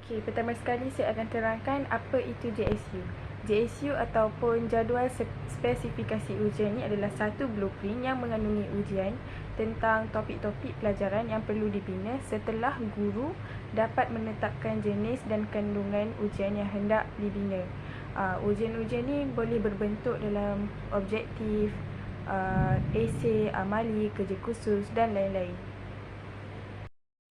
Okey, pertama sekali saya akan terangkan apa itu JSU. JSU ataupun jadual spesifikasi ujian ni adalah satu blueprint yang mengandungi ujian tentang topik-topik pelajaran yang perlu dibina setelah guru dapat menetapkan jenis dan kandungan ujian yang hendak dibina. Ujian-ujian ni boleh berbentuk dalam objektif, esei, amali, kerja khusus dan lain-lain.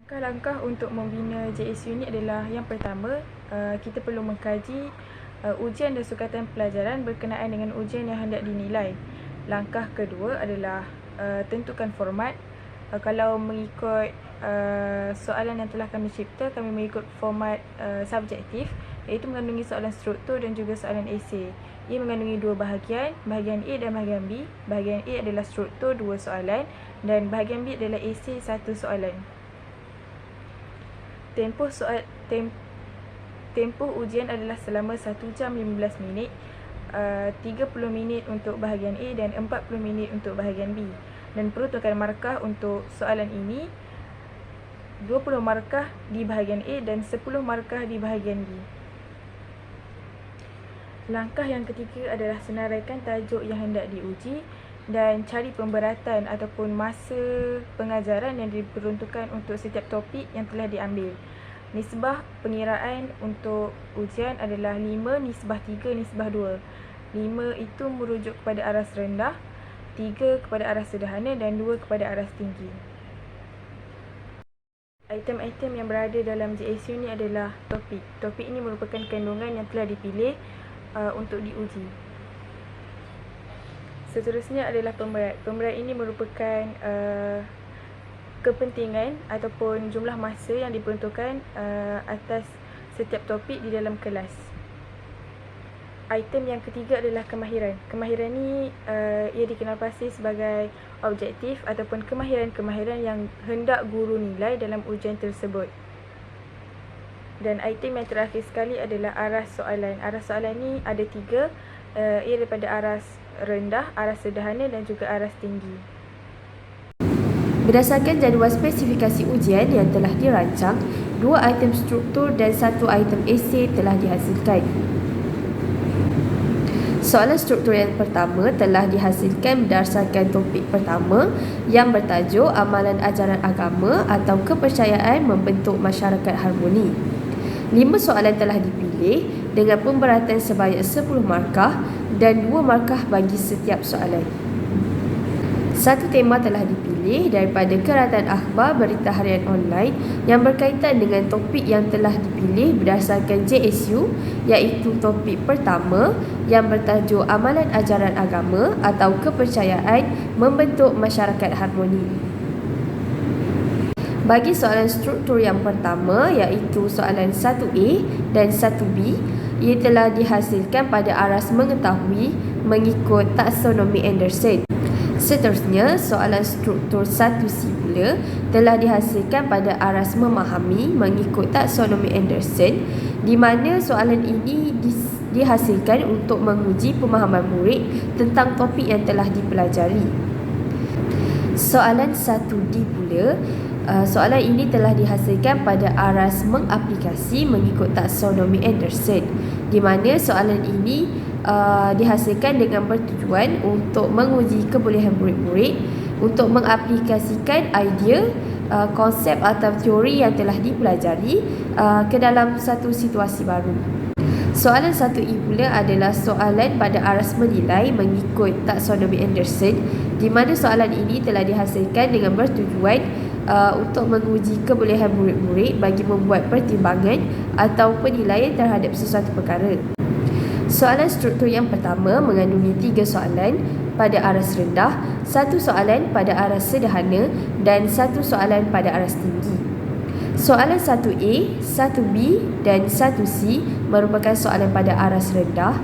Langkah-langkah untuk membina JSU ini adalah yang pertama, kita perlu mengkaji ujian dan sukatan pelajaran berkenaan dengan ujian yang hendak dinilai. Langkah kedua adalah tentukan format. Kalau mengikut soalan yang telah kami cipta, kami mengikut format subjektif, iaitu mengandungi soalan struktur dan juga soalan esei. Ia mengandungi dua bahagian, bahagian A dan bahagian B. Bahagian A adalah struktur 2 soalan dan bahagian B adalah esei 1 soalan. Tempoh ujian adalah selama 1 jam 15 minit, 30 minit untuk bahagian A dan 40 minit untuk bahagian B. Dan peruntukan markah untuk soalan ini 20 markah di bahagian A dan 10 markah di bahagian B. Langkah yang ketiga adalah senaraikan tajuk yang hendak diuji dan cari pemberatan ataupun masa pengajaran yang diperuntukkan untuk setiap topik yang telah diambil. Nisbah pengiraan untuk ujian adalah 5:3:2. 5 itu merujuk kepada aras rendah, 3 kepada aras sederhana dan 2 kepada aras tinggi. Item-item yang berada dalam JSU ni adalah topik. Topik ini merupakan kandungan yang telah dipilih untuk diuji. Seterusnya adalah pemberat. Pemberat ini merupakan kepentingan ataupun jumlah masa yang diperuntukkan atas setiap topik di dalam kelas. Item yang ketiga adalah kemahiran. Kemahiran ni ia dikenal pasti sebagai objektif ataupun kemahiran-kemahiran yang hendak guru nilai dalam ujian tersebut. Dan item yang terakhir sekali adalah aras soalan. Aras soalan ni ada 3, ia daripada aras rendah, aras sederhana dan juga aras tinggi. Berdasarkan jadual spesifikasi ujian yang telah dirancang, 2 item struktur dan 1 item esei telah dihasilkan. Soalan struktur yang pertama telah dihasilkan berdasarkan topik pertama yang bertajuk Amalan Ajaran Agama atau Kepercayaan Membentuk Masyarakat Harmoni. 5 soalan telah dipilih dengan pemberatan sebanyak 10 markah dan 2 markah bagi setiap soalan. 1 tema telah dipilih daripada Keratan Akhbar Berita Harian Online yang berkaitan dengan topik yang telah dipilih berdasarkan JSU, iaitu topik pertama yang bertajuk Amalan Ajaran Agama atau Kepercayaan Membentuk Masyarakat Harmoni. Bagi soalan struktur yang pertama, iaitu soalan 1A dan 1B, ia telah dihasilkan pada aras mengetahui mengikut taksonomi Anderson. Seterusnya, soalan struktur 1C pula telah dihasilkan pada aras memahami mengikut taksonomi Anderson, di mana soalan ini dihasilkan untuk menguji pemahaman murid tentang topik yang telah dipelajari. Soalan 1D pula, soalan ini telah dihasilkan pada aras mengaplikasi mengikut taksonomi Anderson, di mana soalan ini dihasilkan dengan bertujuan untuk menguji kebolehan murid-murid untuk mengaplikasikan idea, konsep atau teori yang telah dipelajari ke dalam satu situasi baru. Soalan 1E pula adalah soalan pada aras menilai mengikut taksonomi Anderson, di mana soalan ini telah dihasilkan dengan bertujuan untuk menguji kebolehan murid-murid bagi membuat pertimbangan atau penilaian terhadap sesuatu perkara. Soalan struktur yang pertama mengandungi 3 soalan pada aras rendah, 1 soalan pada aras sederhana dan 1 soalan pada aras tinggi. Soalan 1A, 1B dan 1C merupakan soalan pada aras rendah,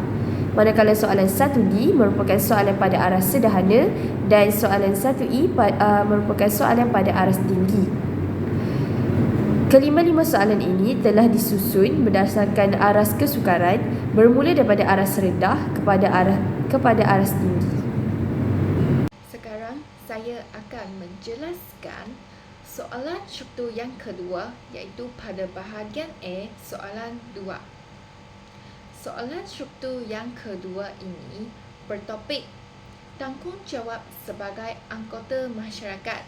manakala soalan 1D merupakan soalan pada aras sederhana dan soalan 1E merupakan soalan pada aras tinggi. Kelima-lima soalan ini telah disusun berdasarkan aras kesukaran bermula daripada aras rendah kepada aras tinggi. Sekarang saya akan menjelaskan Soalan struktur yang kedua iaitu pada bahagian A, soalan 2. Soalan struktur yang kedua ini bertopik tanggungjawab sebagai anggota masyarakat.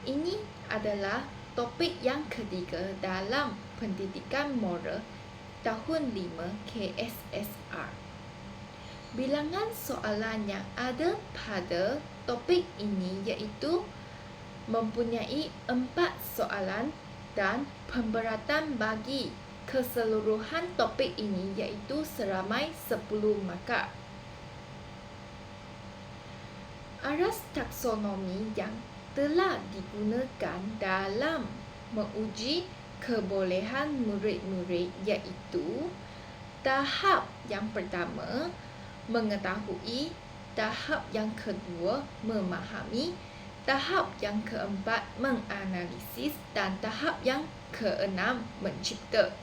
Ini adalah topik yang ketiga dalam pendidikan moral tahun 5 KSSR. Bilangan soalan yang ada pada topik ini iaitu mempunyai 4 soalan dan pemberatan bagi keseluruhan topik ini iaitu seramai 10 markah. Aras taksonomi yang telah digunakan dalam menguji kebolehan murid-murid iaitu tahap yang pertama mengetahui, tahap yang kedua memahami, tahap yang keempat menganalisis dan tahap yang keenam mencipta.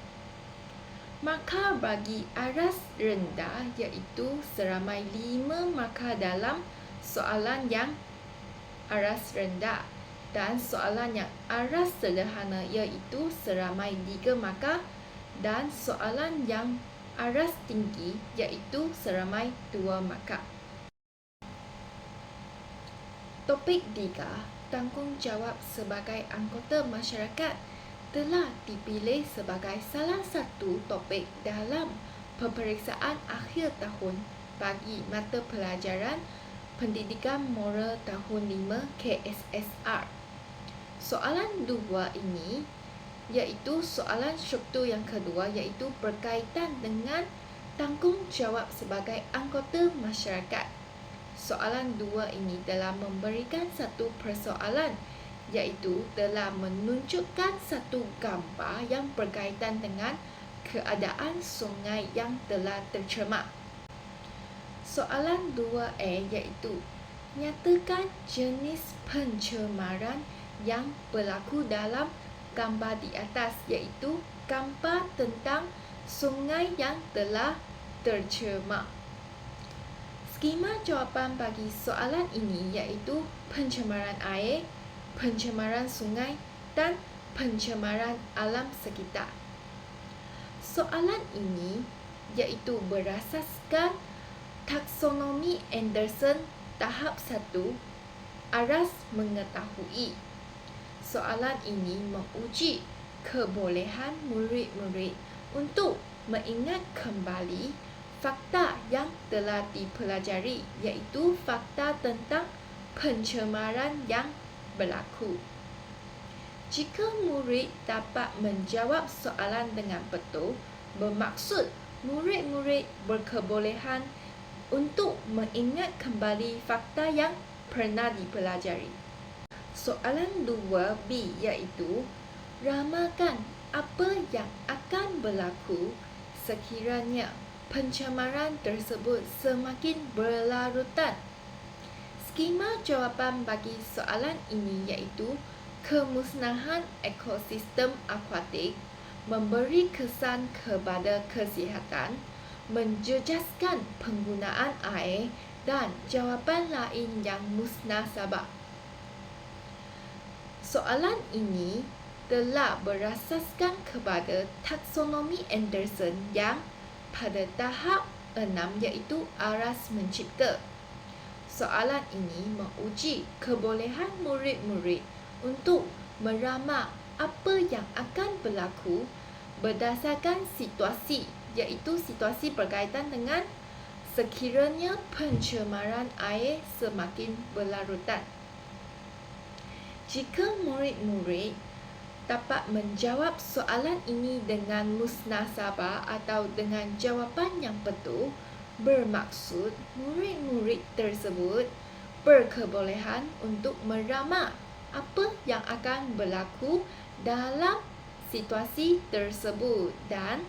Markah bagi aras rendah iaitu seramai 5 markah dalam soalan yang aras rendah dan soalan yang aras sederhana iaitu seramai 3 markah dan soalan yang aras tinggi iaitu seramai 2 markah. Topik 3, tanggungjawab sebagai anggota masyarakat telah dipilih sebagai salah satu topik dalam peperiksaan akhir tahun bagi mata pelajaran Pendidikan Moral tahun 5 KSSR. Soalan 2 ini iaitu soalan struktur yang kedua iaitu berkaitan dengan tanggungjawab sebagai anggota masyarakat. Soalan 2 ini telah memberikan satu persoalan iaitu telah menunjukkan satu gambar yang berkaitan dengan keadaan sungai yang telah tercemar. Soalan 2A iaitu nyatakan jenis pencemaran yang berlaku dalam gambar di atas iaitu gambar tentang sungai yang telah tercemar. Skema jawapan bagi soalan ini iaitu pencemaran air, pencemaran sungai dan pencemaran alam sekitar. Soalan ini iaitu berasaskan taksonomi Anderson tahap 1, aras mengetahui. Soalan ini menguji kebolehan murid-murid untuk mengingat kembali fakta yang telah dipelajari iaitu fakta tentang pencemaran yang berlaku. Jika murid dapat menjawab soalan dengan betul, bermaksud murid-murid berkebolehan untuk mengingat kembali fakta yang pernah dipelajari. Soalan 2B iaitu ramalkan apa yang akan berlaku sekiranya pencemaran tersebut semakin berlarutan. Skema jawapan bagi soalan ini iaitu kemusnahan ekosistem akuatik, memberi kesan kepada kesihatan, menjejaskan penggunaan air dan jawapan lain yang musnasabah. Soalan ini telah berasaskan kepada taksonomi Anderson yang pada tahap 6 iaitu aras mencipta. Soalan ini menguji kebolehan murid-murid untuk meramal apa yang akan berlaku berdasarkan situasi iaitu situasi berkaitan dengan sekiranya pencemaran air semakin berlarutan. Jika murid-murid dapat menjawab soalan ini dengan musnasabah atau dengan jawapan yang betul, bermaksud murid-murid tersebut berkebolehan untuk meramal apa yang akan berlaku dalam situasi tersebut dan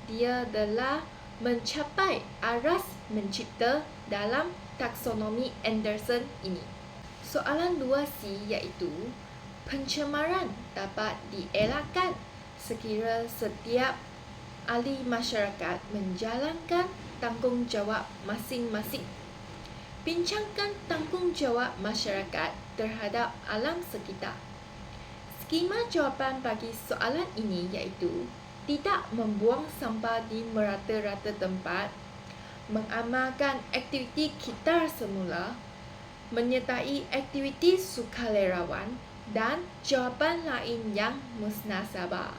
dia telah mencapai aras mencipta dalam taksonomi Anderson ini. Soalan 2C iaitu pencemaran dapat dielakkan sekira setiap ahli masyarakat menjalankan tanggungjawab masing-masing. Bincangkan tanggungjawab masyarakat terhadap alam sekitar. Skema jawapan bagi soalan ini iaitu tidak membuang sampah di merata-rata tempat, mengamalkan aktiviti kitar semula, menyertai aktiviti sukarelawan dan jawapan lain yang musnasabah.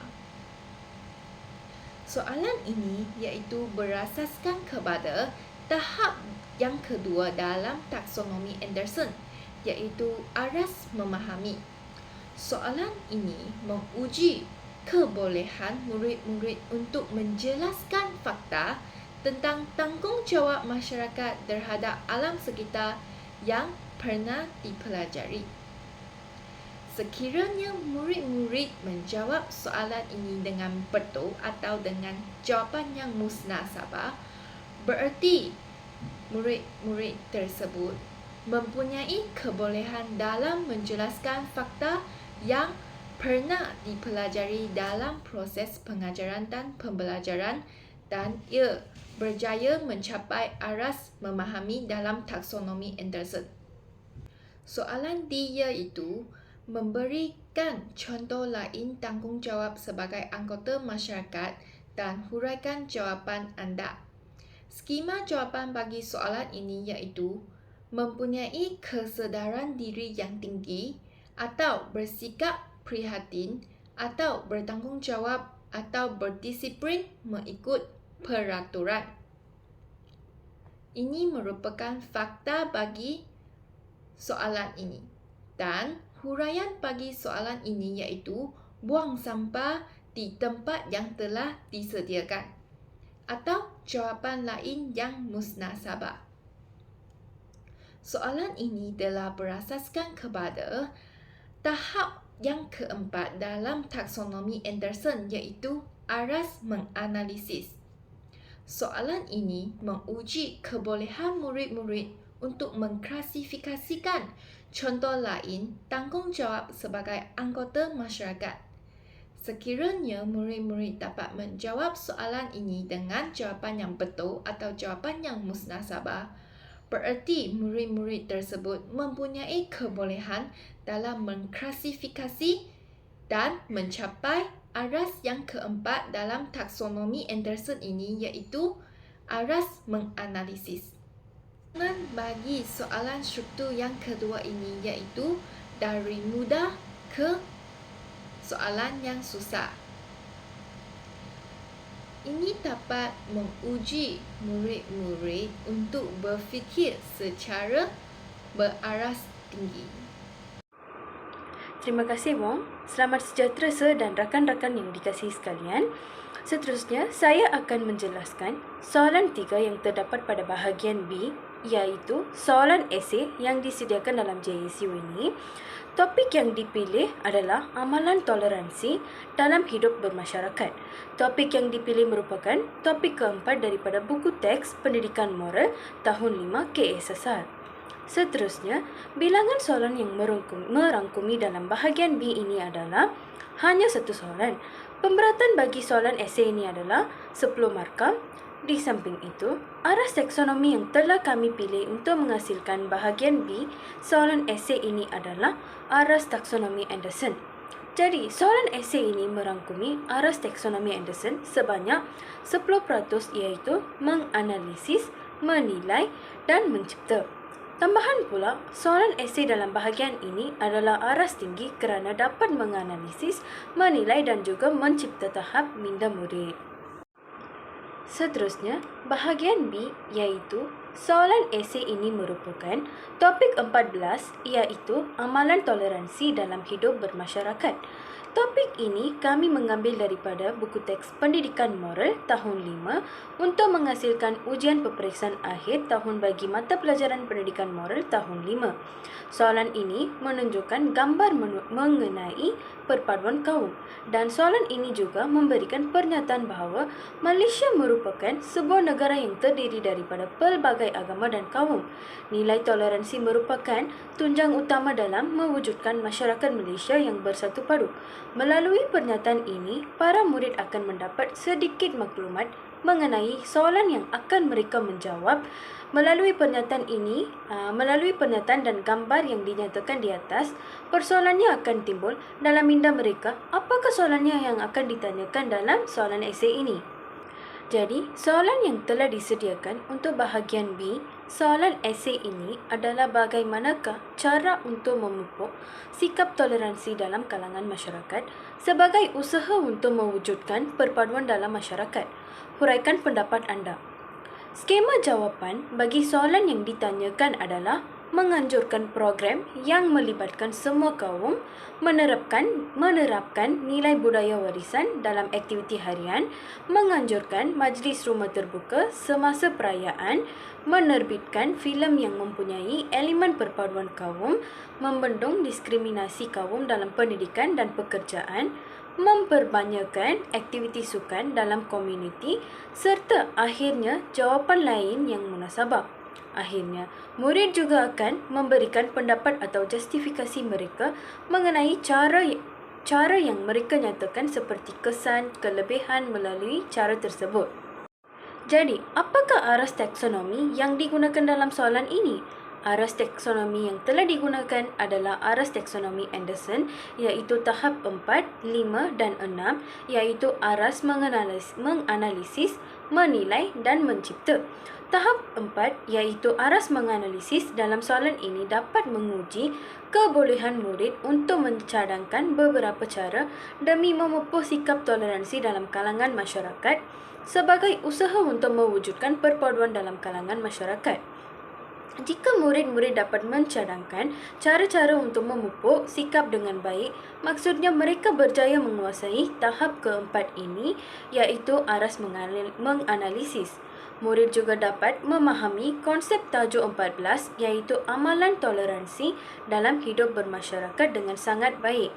Soalan ini iaitu berasaskan kepada tahap yang kedua dalam taksonomi Anderson, iaitu aras memahami. Soalan ini menguji kebolehan murid-murid untuk menjelaskan fakta tentang tanggungjawab masyarakat terhadap alam sekitar yang pernah dipelajari. Sekiranya murid-murid menjawab soalan ini dengan betul atau dengan jawapan yang musnasabah, bererti murid-murid tersebut mempunyai kebolehan dalam menjelaskan fakta yang pernah dipelajari dalam proses pengajaran dan pembelajaran dan ia berjaya mencapai aras memahami dalam taksonomi Anderson. Soalan D iaitu memberikan contoh lain tanggungjawab sebagai anggota masyarakat dan huraikan jawapan anda. Skema jawapan bagi soalan ini iaitu mempunyai kesedaran diri yang tinggi atau bersikap prihatin atau bertanggungjawab atau berdisiplin mengikut peraturan. Ini merupakan fakta bagi soalan ini. Dan huraian bagi soalan ini iaitu buang sampah di tempat yang telah disediakan atau jawapan lain yang musnasabah. Soalan ini telah berasaskan kepada tahap yang keempat dalam taksonomi Anderson iaitu aras menganalisis. Soalan ini menguji kebolehan murid-murid untuk mengklasifikasikan contoh lain tanggungjawab sebagai anggota masyarakat. Sekiranya murid-murid dapat menjawab soalan ini dengan jawapan yang betul atau jawapan yang musnasabah, bererti murid-murid tersebut mempunyai kebolehan dalam mengklasifikasi dan mencapai aras yang keempat dalam taksonomi Anderson ini iaitu aras menganalisis. Bagi soalan struktur yang kedua ini iaitu dari mudah ke soalan yang susah. Ini dapat menguji murid-murid untuk berfikir secara beraras tinggi. Terima kasih Wong. Selamat sejahtera Sir dan rakan-rakan yang dikasihi sekalian. Seterusnya, saya akan menjelaskan soalan 3 yang terdapat pada bahagian B, iaitu soalan esei yang disediakan dalam JSU ini. Topik yang dipilih adalah amalan toleransi dalam hidup bermasyarakat. Topik yang dipilih merupakan topik keempat daripada buku teks Pendidikan Moral tahun 5 KSSR. Seterusnya, bilangan soalan yang merangkumi dalam bahagian B ini adalah hanya satu soalan. Pemberatan bagi soalan esei ini adalah 10 markah. Di samping itu, aras taksonomi yang telah kami pilih untuk menghasilkan bahagian B, soalan esei ini adalah aras taksonomi Anderson. Jadi, soalan esei ini merangkumi aras taksonomi Anderson sebanyak 10% iaitu menganalisis, menilai dan mencipta. Tambahan pula, soalan esei dalam bahagian ini adalah aras tinggi kerana dapat menganalisis, menilai dan juga mencipta tahap minda murid. Seterusnya, bahagian B iaitu soalan esei ini merupakan topik 14 iaitu amalan toleransi dalam hidup bermasyarakat. Topik ini kami mengambil daripada buku teks Pendidikan Moral tahun 5 untuk menghasilkan ujian peperiksaan akhir tahun bagi mata pelajaran Pendidikan Moral tahun 5. Soalan ini menunjukkan gambar mengenai perpaduan kaum dan soalan ini juga memberikan pernyataan bahawa Malaysia merupakan sebuah negara yang terdiri daripada pelbagai agama dan kaum. Nilai toleransi merupakan tunjang utama dalam mewujudkan masyarakat Malaysia yang bersatu padu. Melalui pernyataan ini, para murid akan mendapat sedikit maklumat mengenai soalan yang akan mereka menjawab. Melalui pernyataan dan gambar yang dinyatakan di atas, persoalannya akan timbul dalam minda mereka. Apakah soalannya yang akan ditanyakan dalam soalan esei ini? Jadi, soalan yang telah disediakan untuk bahagian B, soalan esei ini adalah bagaimanakah cara untuk memupuk sikap toleransi dalam kalangan masyarakat sebagai usaha untuk mewujudkan perpaduan dalam masyarakat. Huraikan pendapat anda. Skema jawapan bagi soalan yang ditanyakan adalah menganjurkan program yang melibatkan semua kaum, menerapkan nilai budaya warisan dalam aktiviti harian, menganjurkan majlis rumah terbuka semasa perayaan, menerbitkan filem yang mempunyai elemen perpaduan kaum, membendung diskriminasi kaum dalam pendidikan dan pekerjaan, memperbanyakkan aktiviti sukan dalam komuniti, serta akhirnya jawapan lain yang munasabah. Akhirnya, murid juga akan memberikan pendapat atau justifikasi mereka mengenai cara yang mereka nyatakan seperti kesan, kelebihan melalui cara tersebut. Jadi, apakah aras taksonomi yang digunakan dalam soalan ini? Aras taksonomi yang telah digunakan adalah aras taksonomi Anderson, iaitu tahap 4, 5 dan 6, iaitu aras menganalisis, menilai dan mencipta. Tahap 4 iaitu aras menganalisis dalam soalan ini dapat menguji kebolehan murid untuk mencadangkan beberapa cara demi memupuk sikap toleransi dalam kalangan masyarakat sebagai usaha untuk mewujudkan perpaduan dalam kalangan masyarakat. Jika murid-murid dapat mencadangkan cara-cara untuk memupuk sikap dengan baik, maksudnya mereka berjaya menguasai tahap keempat ini, iaitu aras menganalisis. Murid juga dapat memahami konsep tajuk 14, iaitu amalan toleransi dalam hidup bermasyarakat dengan sangat baik.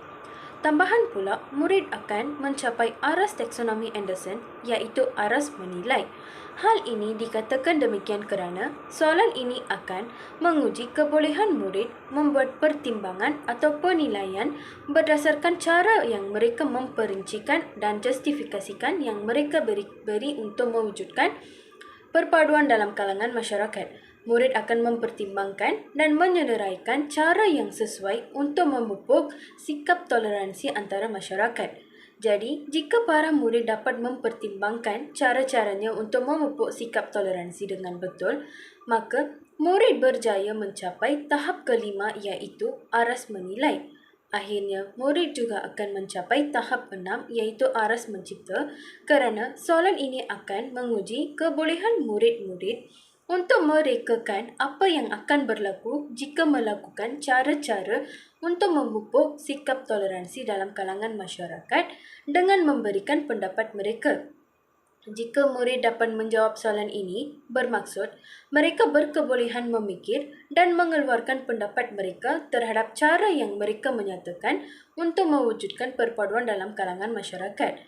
Tambahan pula, murid akan mencapai aras taksonomi Anderson, iaitu aras menilai. Hal ini dikatakan demikian kerana soalan ini akan menguji kebolehan murid membuat pertimbangan atau penilaian berdasarkan cara yang mereka memperincikan dan justifikasikan yang mereka beri untuk mewujudkan perpaduan dalam kalangan masyarakat. Murid akan mempertimbangkan dan menyederaikan cara yang sesuai untuk memupuk sikap toleransi antara masyarakat. Jadi, jika para murid dapat mempertimbangkan cara-caranya untuk memupuk sikap toleransi dengan betul, maka murid berjaya mencapai tahap kelima, iaitu aras menilai. Akhirnya, murid juga akan mencapai tahap 6, iaitu aras mencipta, kerana soalan ini akan menguji kebolehan murid-murid untuk merekakan apa yang akan berlaku jika melakukan cara-cara untuk memupuk sikap toleransi dalam kalangan masyarakat dengan memberikan pendapat mereka. Jika murid dapat menjawab soalan ini, bermaksud mereka berkebolehan memikir dan mengeluarkan pendapat mereka terhadap cara yang mereka menyatakan untuk mewujudkan perpaduan dalam kalangan masyarakat.